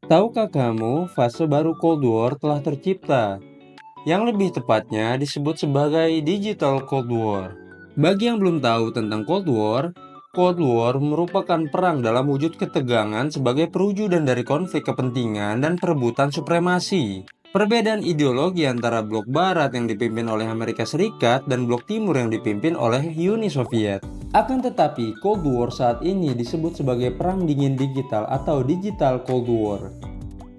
Tahukah kamu, fase baru Cold War telah tercipta, yang lebih tepatnya disebut sebagai Digital Cold War. Bagi yang belum tahu tentang Cold War merupakan perang dalam wujud ketegangan sebagai perwujudan dari konflik kepentingan dan perebutan supremasi. Perbedaan ideologi antara blok barat yang dipimpin oleh Amerika Serikat dan blok timur yang dipimpin oleh Uni Soviet. Akan tetapi, Cold War saat ini disebut sebagai perang dingin digital atau Digital Cold War.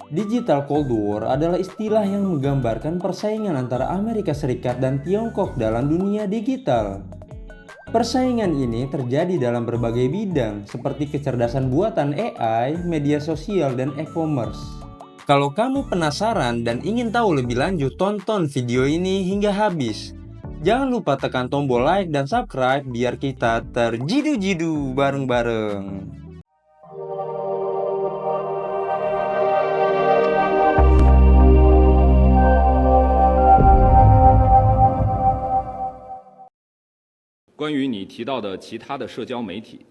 Digital Cold War adalah istilah yang menggambarkan persaingan antara Amerika Serikat dan Tiongkok dalam dunia digital. Persaingan ini terjadi dalam berbagai bidang seperti kecerdasan buatan AI, media sosial, dan e-commerce. Kalau kamu penasaran dan ingin tahu lebih lanjut, tonton video ini hingga habis. Jangan lupa tekan tombol like dan subscribe biar kita terjidu-jidu bareng-bareng. 关于你提到的其他的社交媒体，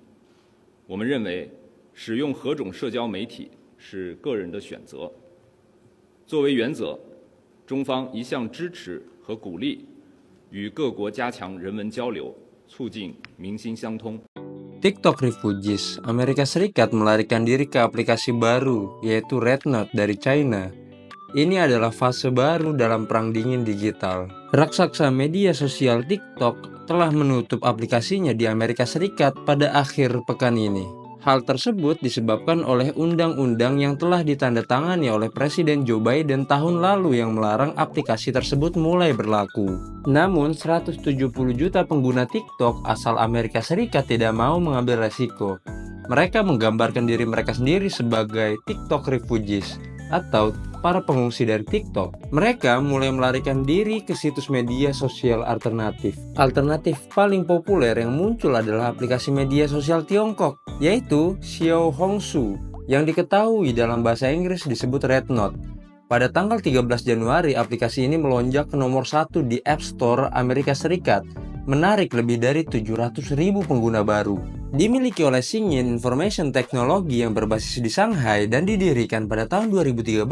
我们认为使用何种社交媒体是个人的选择。作为原则，中方一向支持和鼓励与各国加强人文交流，促进民心相通。 TikTok Refugees, Amerika Serikat melarikan diri ke aplikasi baru, yaitu Red Note dari China. Ini adalah fase baru dalam perang dingin digital. Raksasa media sosial TikTok telah menutup aplikasinya di Amerika Serikat pada akhir pekan ini. Hal tersebut disebabkan oleh undang-undang yang telah ditandatangani oleh Presiden Joe Biden tahun lalu yang melarang aplikasi tersebut mulai berlaku. Namun, 170 juta pengguna TikTok asal Amerika Serikat tidak mau mengambil resiko. Mereka menggambarkan diri mereka sendiri sebagai TikTok Refugees atau para pengungsi dari TikTok. Mereka mulai melarikan diri ke situs media sosial alternatif. Alternatif paling populer yang muncul adalah aplikasi media sosial Tiongkok, yaitu Xiaohongshu, yang diketahui dalam bahasa Inggris disebut Red Note. Pada tanggal 13 Januari, aplikasi ini melonjak ke nomor 1 di App Store Amerika Serikat, menarik lebih dari 700.000 pengguna baru. Dimiliki oleh Shinyin Information Technology yang berbasis di Shanghai dan didirikan pada tahun 2013,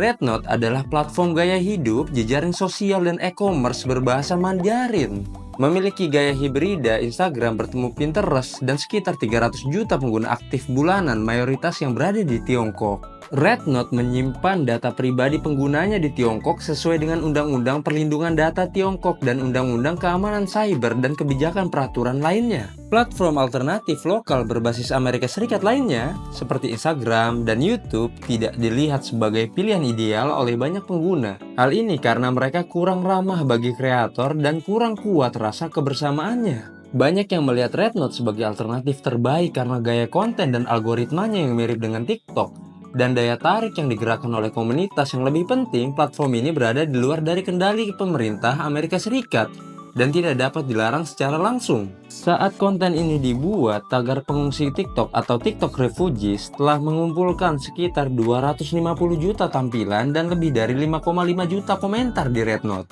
Red Note adalah platform gaya hidup, jejaring sosial, dan e-commerce berbahasa Mandarin. Memiliki gaya hibrida, Instagram bertemu Pinterest, dan sekitar 300 juta pengguna aktif bulanan, mayoritas yang berada di Tiongkok. Red Note menyimpan data pribadi penggunanya di Tiongkok sesuai dengan Undang-Undang Perlindungan Data Tiongkok dan Undang-Undang Keamanan Cyber dan kebijakan peraturan lainnya. Platform alternatif lokal berbasis Amerika Serikat lainnya, seperti Instagram dan YouTube, tidak dilihat sebagai pilihan ideal oleh banyak pengguna. Hal ini karena mereka kurang ramah bagi kreator dan kurang kuat rasa kebersamaannya. Banyak yang melihat Red Note sebagai alternatif terbaik karena gaya konten dan algoritmanya yang mirip dengan TikTok, dan daya tarik yang digerakkan oleh komunitas. Yang lebih penting, platform ini berada di luar dari kendali pemerintah Amerika Serikat dan tidak dapat dilarang secara langsung. Saat konten ini dibuat, tagar pengungsi TikTok atau TikTok Refugees telah mengumpulkan sekitar 250 juta tampilan dan lebih dari 5,5 juta komentar di Red Note.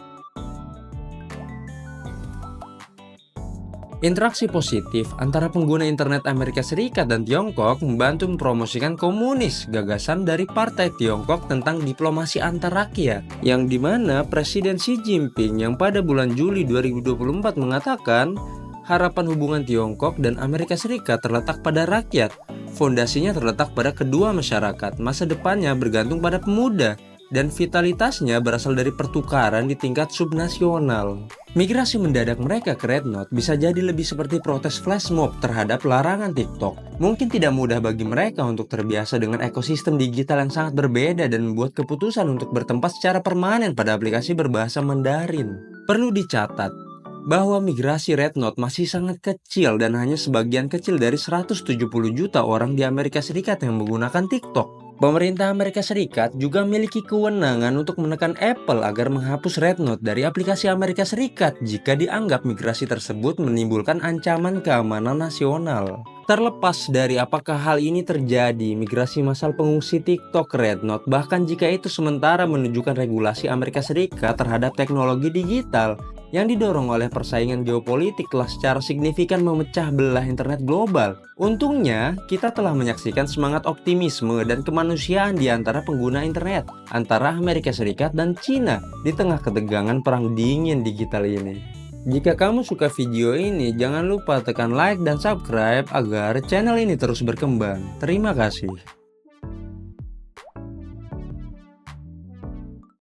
Interaksi positif antara pengguna internet Amerika Serikat dan Tiongkok membantu mempromosikan komunis, gagasan dari Partai Tiongkok tentang diplomasi antar rakyat, yang dimana Presiden Xi Jinping yang pada bulan Juli 2024 mengatakan harapan hubungan Tiongkok dan Amerika Serikat terletak pada rakyat, fondasinya terletak pada kedua masyarakat, masa depannya bergantung pada pemuda, dan vitalitasnya berasal dari pertukaran di tingkat subnasional. Migrasi mendadak mereka ke Red Note bisa jadi lebih seperti protes flash mob terhadap larangan TikTok. Mungkin tidak mudah bagi mereka untuk terbiasa dengan ekosistem digital yang sangat berbeda dan membuat keputusan untuk bertempat secara permanen pada aplikasi berbahasa Mandarin. Perlu dicatat bahwa migrasi Red Note masih sangat kecil dan hanya sebagian kecil dari 170 juta orang di Amerika Serikat yang menggunakan TikTok. Pemerintah Amerika Serikat juga memiliki kewenangan untuk menekan Apple agar menghapus Red Note dari aplikasi Amerika Serikat jika dianggap migrasi tersebut menimbulkan ancaman keamanan nasional. Terlepas dari apakah hal ini terjadi, migrasi massal pengungsi TikTok Red Note, bahkan jika itu sementara menunjukkan regulasi Amerika Serikat terhadap teknologi digital, yang didorong oleh persaingan geopolitik telah secara signifikan memecah belah internet global. Untungnya, kita telah menyaksikan semangat optimisme dan kemanusiaan di antara pengguna internet antara Amerika Serikat dan Cina di tengah ketegangan perang dingin digital ini. Jika kamu suka video ini, jangan lupa tekan like dan subscribe agar channel ini terus berkembang. Terima kasih.